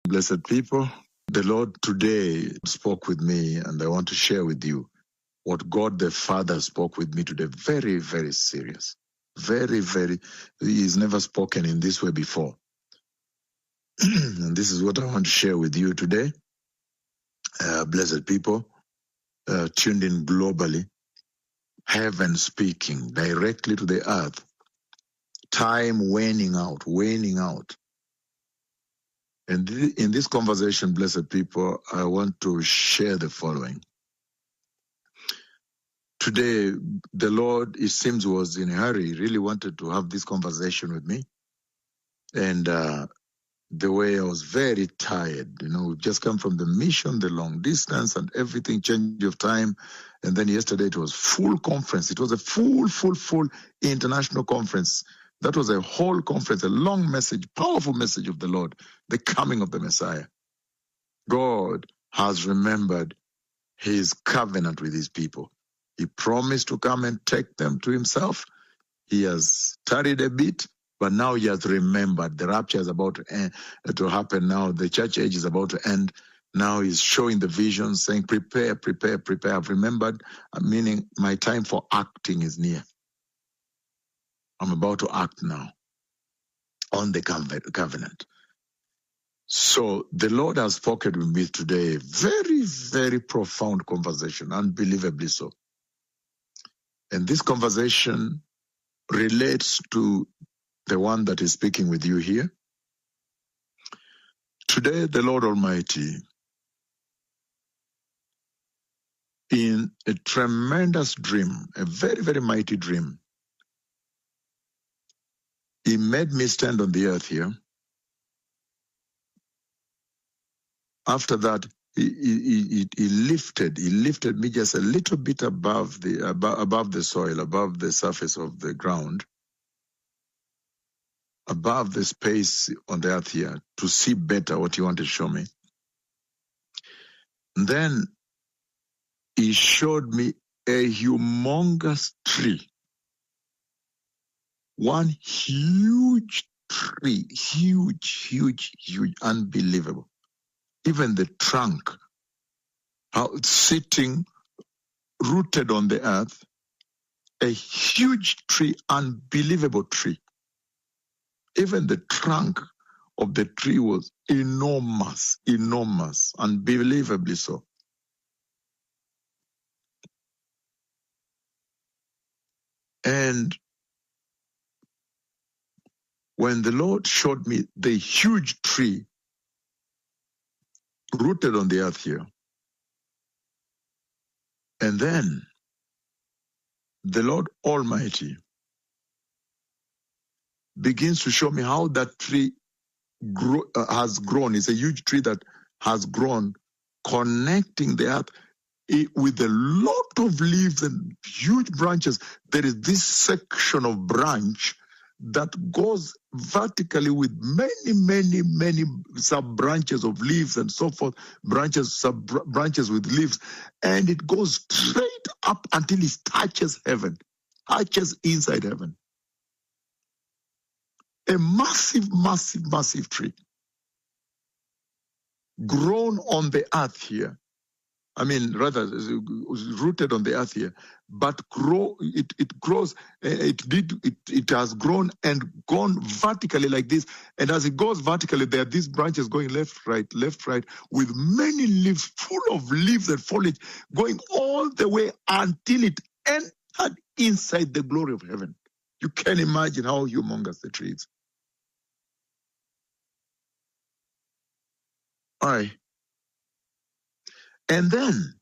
Blessed people, the Lord today spoke with me, and I want to share with you what God the Father spoke with me today. Very, very serious. Very, very, He's never spoken in this way before. And this is what I want to share with you today. Blessed people, tuned in globally, heaven speaking directly to the earth, time waning out. And in this conversation, blessed people, I want to share the following. Today, the Lord, it seems, was in a hurry. He really wanted to have this conversation with me. And the way I was very tired, we've just come from the mission, the long distance and everything, change of time. And then yesterday it was full conference. It was a full international conference. That was a whole conference, a long message, powerful message of the Lord, the coming of the Messiah. God has remembered his covenant with his people. He promised to come and take them to himself. He has tarried a bit, but now he has remembered. The rapture is about to happen now. The church age is about to end. Now he's showing the vision, saying, prepare. I've remembered, meaning my time for acting is near. I'm about to act now on the covenant. So the Lord has spoken with me today. Very, very profound conversation, unbelievably so. And this conversation relates to the one that is speaking with you here. Today, the Lord Almighty, in a tremendous dream, a very, very mighty dream, he made me stand on the earth here. After that, he lifted me just a little bit above the soil, above the surface of the ground, above the space on the earth here, to see better what he wanted to show me. And then he showed me a humongous tree. One huge tree, huge, unbelievable. Even the trunk, how it's sitting, rooted on the earth, a huge tree, unbelievable tree. Even the trunk of the tree was enormous, unbelievably so. And when the Lord showed me the huge tree rooted on the earth here, and then the Lord Almighty begins to show me how that tree has grown. It's a huge tree that has grown, connecting the earth with a lot of leaves and huge branches. There is this section of branch that goes vertically with many sub-branches of leaves and so forth, sub-branches with leaves, and it goes straight up until it touches heaven, touches inside heaven. A massive tree grown on the earth here. I mean, rather, rooted on the earth here, but it grows. It has grown and gone vertically like this. And as it goes vertically, there are these branches going left, right, with many leaves, full of leaves and foliage, going all the way until it entered inside the glory of heaven. You can imagine how humongous the tree is. All right. And then,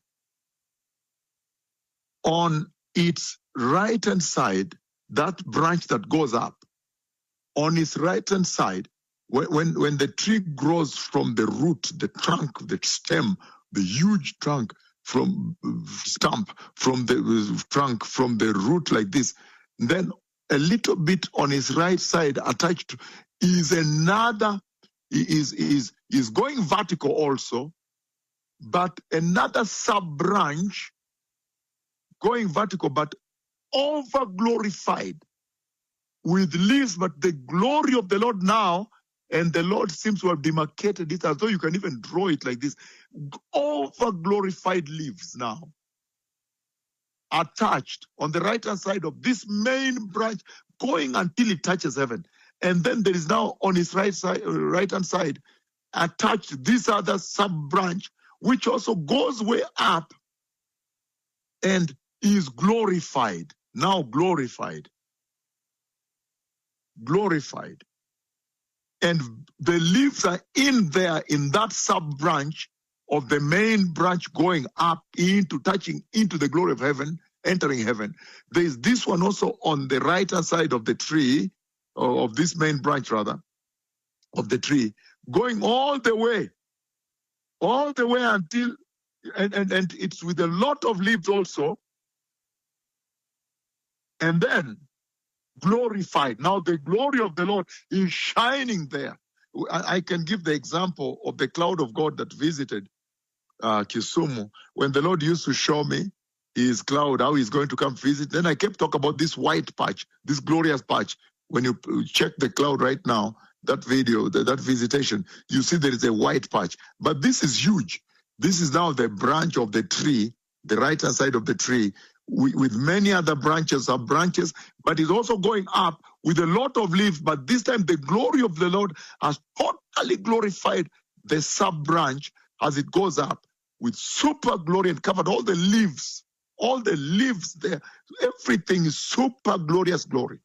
on its right-hand side, that branch that goes up, on its right-hand side, when the tree grows from the root, the trunk, the stem, the huge trunk from the root like this, then a little bit on its right side attached to is another, is going vertical also, but another sub-branch going vertical, but over-glorified with leaves, but the glory of the Lord now And the Lord seems to have demarcated it as though you can even draw it like this. Over glorified leaves now attached on the right-hand side of this main branch, going until it touches heaven. And then there is now on its right-hand side attached this other sub-branch, which also goes way up and is glorified. Now glorified. Glorified. And the leaves are in there in that sub-branch of the main branch going up into, touching into the glory of heaven, entering heaven. There is this one also on the right-hand side of the tree, of this main branch rather, of the tree, going all the way until, and it's with a lot of leaves also, and then glorified. Now the glory of the Lord is shining there. I can give the example of the cloud of God that visited Kisumu, when the Lord used to show me his cloud, how he's going to come visit. Then I kept talking about this white patch, this glorious patch. When you check the cloud right now, that video, that visitation, you see there is a white patch. But this is huge. This is now the branch of the tree, the right-hand side of the tree, with many other branches, sub-branches, but it's also going up with a lot of leaves. But this time the glory of the Lord has totally glorified the sub-branch as it goes up with super glory and covered all the leaves there. Everything is super glorious glory.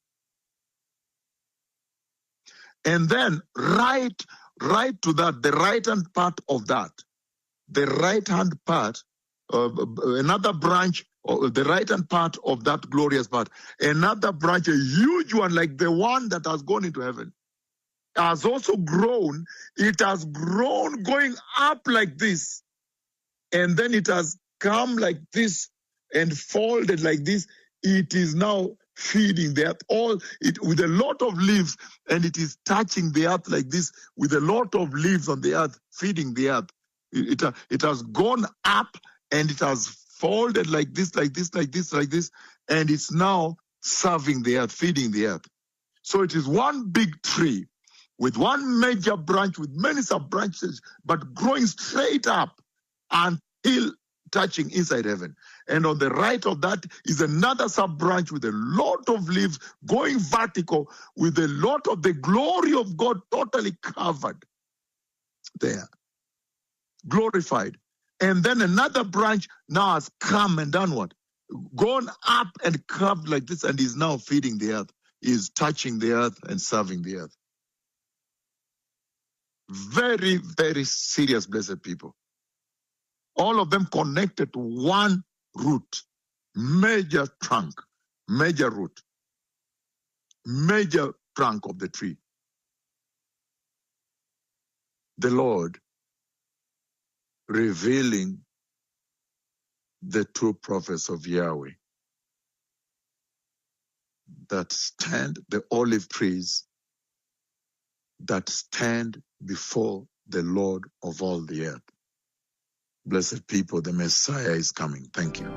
And then right to that, the right-hand part of that, the right-hand part, another branch, the right-hand part of that glorious part, another branch, a huge one like the one that has gone into heaven, has also grown. It has grown going up like this, and then it has come like this and folded like this. It is now feeding the earth, with a lot of leaves, and it is touching the earth like this with a lot of leaves on the earth, feeding the earth. It has gone up and it has folded like this, like this, like this, like this, and it's now serving the earth, feeding the earth. So it is one big tree with one major branch with many sub-branches, but growing straight up until touching inside heaven. And on the right of that is another sub-branch with a lot of leaves going vertical with a lot of the glory of God totally covered there, glorified. And then another branch now has come and done what? Gone up and curved like this, and is now feeding the earth, is touching the earth and serving the earth. Very, very serious, blessed people. All of them connected to one root, major trunk, major root, major trunk of the tree. The Lord revealing the true prophets of Yahweh that stand, the olive trees that stand before the Lord of all the earth. Blessed people, the Messiah is coming. Thank you.